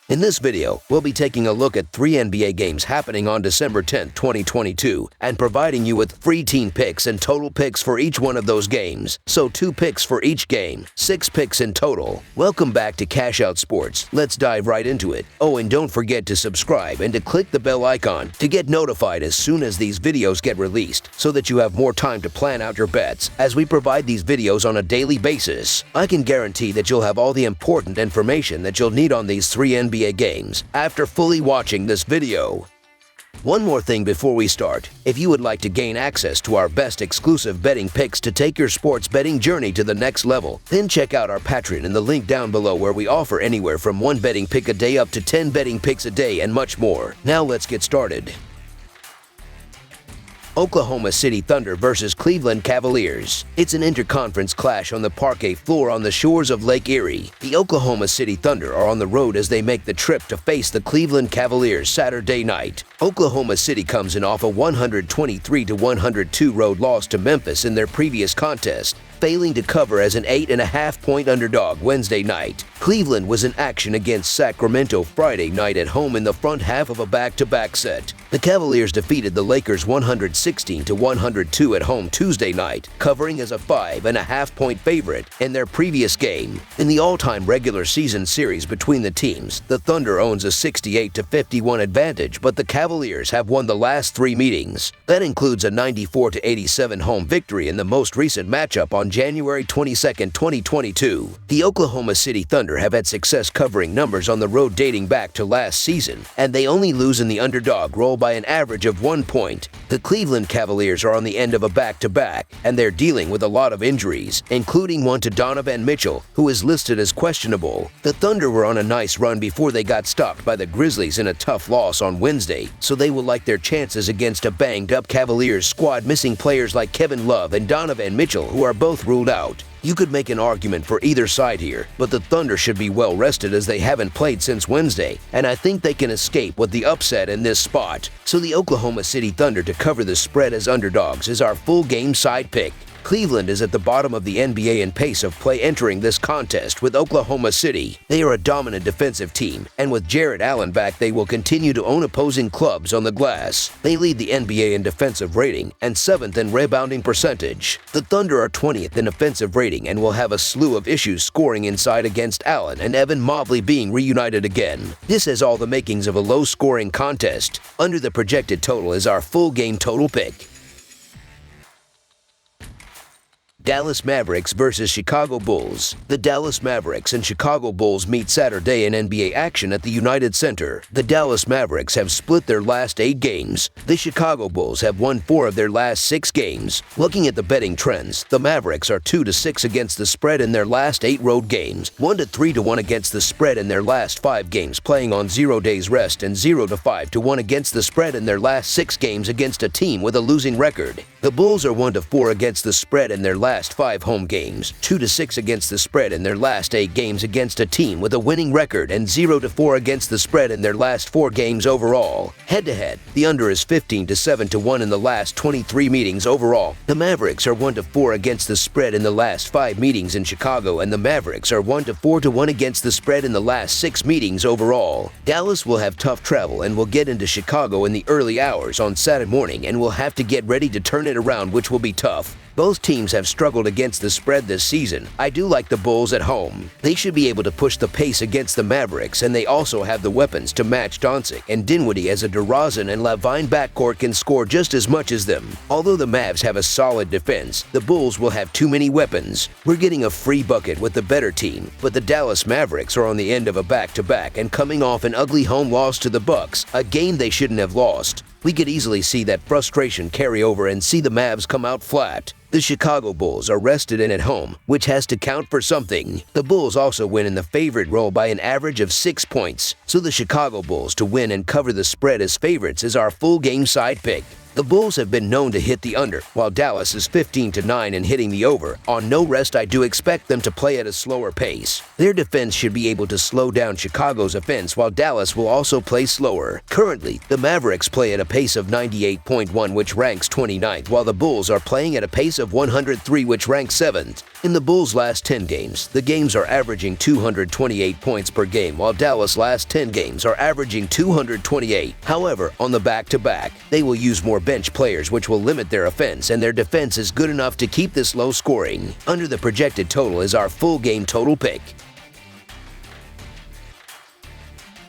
In this video, we'll be taking a look at 3 NBA games happening on December 10, 2022, and providing you with free team picks and total picks for each one of those games. So 2 picks for each game, 6 picks in total. Welcome back to Cash Out Sports. Let's dive right into it. Oh, and don't forget to subscribe and to click the bell icon to get notified as soon as these videos get released, so that you have more time to plan out your bets as we provide these videos on a daily basis. I can guarantee that you'll have all the important information that you'll need on these 3 NBA games after fully watching this video. One more thing before we start. If you would like to gain access to our best exclusive betting picks to take your sports betting journey to the next level, then check out our Patreon in the link down below, where we offer anywhere from 1 betting pick a day up to 10 betting picks a day and much more. Now let's get started. Oklahoma City Thunder versus Cleveland Cavaliers. It's an interconference clash on the parquet floor on the shores of Lake Erie. The Oklahoma City Thunder are on the road as they make the trip to face the Cleveland Cavaliers Saturday night. Oklahoma City comes in off a 123-102 road loss to Memphis in their previous contest, failing to cover as an 8.5-point underdog Wednesday night. Cleveland was in action against Sacramento Friday night at home in the front half of a back-to-back set. The Cavaliers defeated the Lakers 116-102 at home Tuesday night, covering as a 5.5-point favorite in their previous game. In the all-time regular season series between the teams, the Thunder owns a 68-51 advantage, but the Cavaliers have won the last 3 meetings. That includes a 94-87 home victory in the most recent matchup on January 22, 2022. The Oklahoma City Thunder have had success covering numbers on the road dating back to last season, and they only lose in the underdog role by an average of 1 point. The Cleveland Cavaliers are on the end of a back-to-back, and they're dealing with a lot of injuries, including one to Donovan Mitchell, who is listed as questionable. The Thunder were on a nice run before they got stopped by the Grizzlies in a tough loss on Wednesday, so they will like their chances against a banged-up Cavaliers squad missing players like Kevin Love and Donovan Mitchell, who are both ruled out. You could make an argument for either side here, but the Thunder should be well rested as they haven't played since Wednesday, and I think they can escape with the upset in this spot. So the Oklahoma City Thunder to cover the spread as underdogs is our full game side pick. Cleveland is at the bottom of the NBA in pace of play entering this contest with Oklahoma City. They are a dominant defensive team, and with Jarrett Allen back, they will continue to own opposing clubs on the glass. They lead the NBA in defensive rating and 7th in rebounding percentage. The Thunder are 20th in offensive rating and will have a slew of issues scoring inside against Allen and Evan Mobley being reunited again. This has all the makings of a low-scoring contest. Under the projected total is our full game total pick. Dallas Mavericks versus Chicago Bulls. The Dallas Mavericks and Chicago Bulls meet Saturday in NBA action at the United Center. The Dallas Mavericks have split their last 8 games. The Chicago Bulls have won 4 of their last 6 games. Looking at the betting trends, the Mavericks are 2-6 against the spread in their last 8 road games, 1-3-1 against the spread in their last 5 games playing on 0 days rest, and 0-5-1 against the spread in their last 6 games against a team with a losing record. The Bulls are 1-4 against the spread in their last 5 home games, 2-6 against the spread in their last 8 games against a team with a winning record, and 0-4 against the spread in their last 4 games overall. Head-to-head, the under is 15-7-1 in the last 23 meetings overall. The Mavericks are 1-4 against the spread in the last 5 meetings in Chicago, and the Mavericks are 1-4-1 against the spread in the last 6 meetings overall. Dallas will have tough travel and will get into Chicago in the early hours on Saturday morning and will have to get ready to turn it around, which will be tough. Both teams have struggled against the spread this season. I do like the Bulls at home. They should be able to push the pace against the Mavericks, and they also have the weapons to match Doncic and Dinwiddie, as a DeRozan and Lavine backcourt can score just as much as them. Although the Mavs have a solid defense, the Bulls will have too many weapons. We're getting a free bucket with the better team, but the Dallas Mavericks are on the end of a back-to-back and coming off an ugly home loss to the Bucks, a game they shouldn't have lost. We could easily see that frustration carry over and see the Mavs come out flat. The Chicago Bulls are rested in at home, which has to count for something. The Bulls also win in the favorite role by an average of 6 points, so the Chicago Bulls to win and cover the spread as favorites is our full game side pick. The Bulls have been known to hit the under, while Dallas is 15-9 in hitting the over. On no rest, I do expect them to play at a slower pace. Their defense should be able to slow down Chicago's offense, while Dallas will also play slower. Currently, the Mavericks play at a pace of 98.1, which ranks 29th, while the Bulls are playing at a pace of 103, which ranks 7th. In the Bulls' last 10 games, the games are averaging 228 points per game, while Dallas' last 10 games are averaging 228. However, on the back-to-back, they will use more bench players, which will limit their offense, and their defense is good enough to keep this low scoring. Under the projected total is our full game total pick.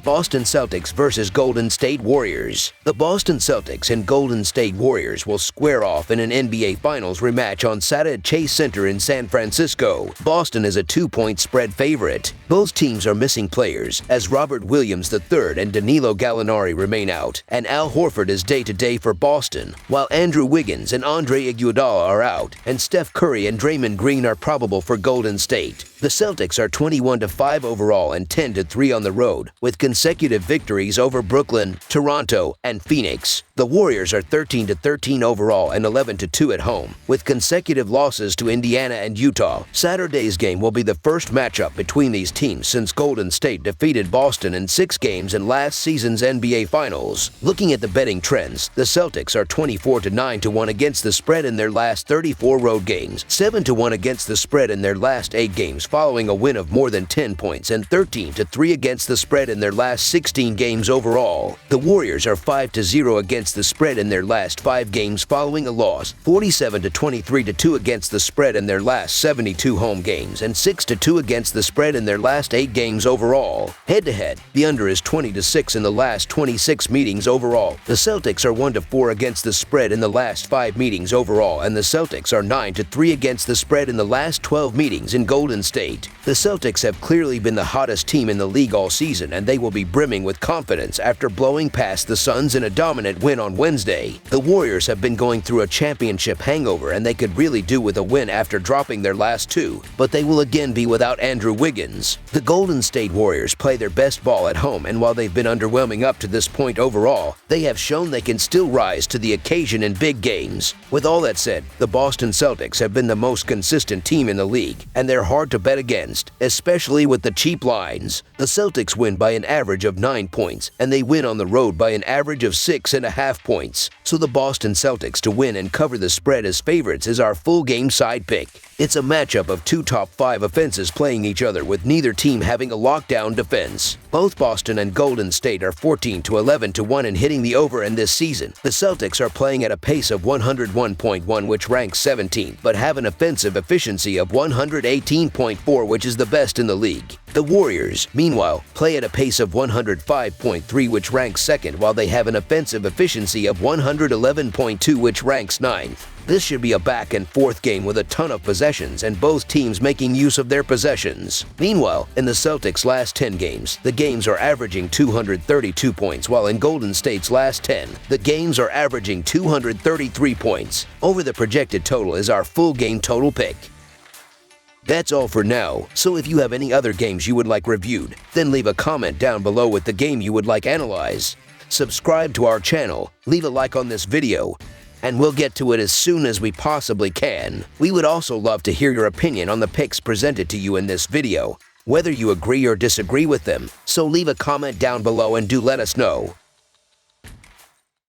Boston Celtics versus Golden State Warriors. The Boston Celtics and Golden State Warriors will square off in an NBA Finals rematch on Saturday at Chase Center in San Francisco. Boston is a 2-point spread favorite. Both teams are missing players, as Robert Williams III and Danilo Gallinari remain out, and Al Horford is day-to-day for Boston, while Andrew Wiggins and Andre Iguodala are out, and Steph Curry and Draymond Green are probable for Golden State. The Celtics are 21-5 overall and 10-3 on the road, with consecutive victories over Brooklyn, Toronto, and Phoenix. The Warriors are 13-13 overall and 11-2 at home, with consecutive losses to Indiana and Utah. Saturday's game will be the first matchup between these teams since Golden State defeated Boston in 6 games in last season's NBA Finals. Looking at the betting trends, the Celtics are 24-9-1 against the spread in their last 34 road games, 7-1 against the spread in their last 8 games following a win of more than 10 points, and 13-3 against the spread in their last 16 games overall. The Warriors are 5-0 against the spread in their last 5 games following a loss, 47-23-2 against the spread in their last 72 home games, and 6-2 against the spread in their last 8 games overall. Head-to-head, the under is 20-6 in the last 26 meetings overall. The Celtics are 1-4 against the spread in the last 5 meetings overall, and the Celtics are 9-3 against the spread in the last 12 meetings in Golden State. The Celtics have clearly been the hottest team in the league all season, and they will be brimming with confidence after blowing past the Suns in a dominant win on Wednesday. The Warriors have been going through a championship hangover, and they could really do with a win after dropping their last 2, but they will again be without Andrew Wiggins. The Golden State Warriors play their best ball at home, and while they've been underwhelming up to this point overall, they have shown they can still rise to the occasion in big games. With all that said, the Boston Celtics have been the most consistent team in the league, and they're hard to bet against, especially with the cheap lines. The Celtics win by an average of 9 points, and they win on the road by an average of 6.5 points. So the Boston Celtics to win and cover the spread as favorites is our full game side pick. It's a matchup of 2 top 5 offenses playing each other, with neither team having a lockdown defense. Both Boston and Golden State are 14-11-1 in hitting the over in this season. The Celtics are playing at a pace of 101.1, which ranks 17th, but have an offensive efficiency of 118.4, which is the best in the league. The Warriors, meanwhile, play at a pace of 105.3, which ranks 2nd, while they have an offensive efficiency of 111.2, which ranks 9th. This should be a back-and-forth game with a ton of possessions and both teams making use of their possessions. Meanwhile, in the Celtics' last 10 games, the games are averaging 232 points, while in Golden State's last 10, the games are averaging 233 points. Over the projected total is our full game total pick. That's all for now, so if you have any other games you would like reviewed, then leave a comment down below with the game you would like analyzed. Subscribe to our channel, leave a like on this video, and we'll get to it as soon as we possibly can. We would also love to hear your opinion on the picks presented to you in this video, whether you agree or disagree with them, so leave a comment down below and do let us know.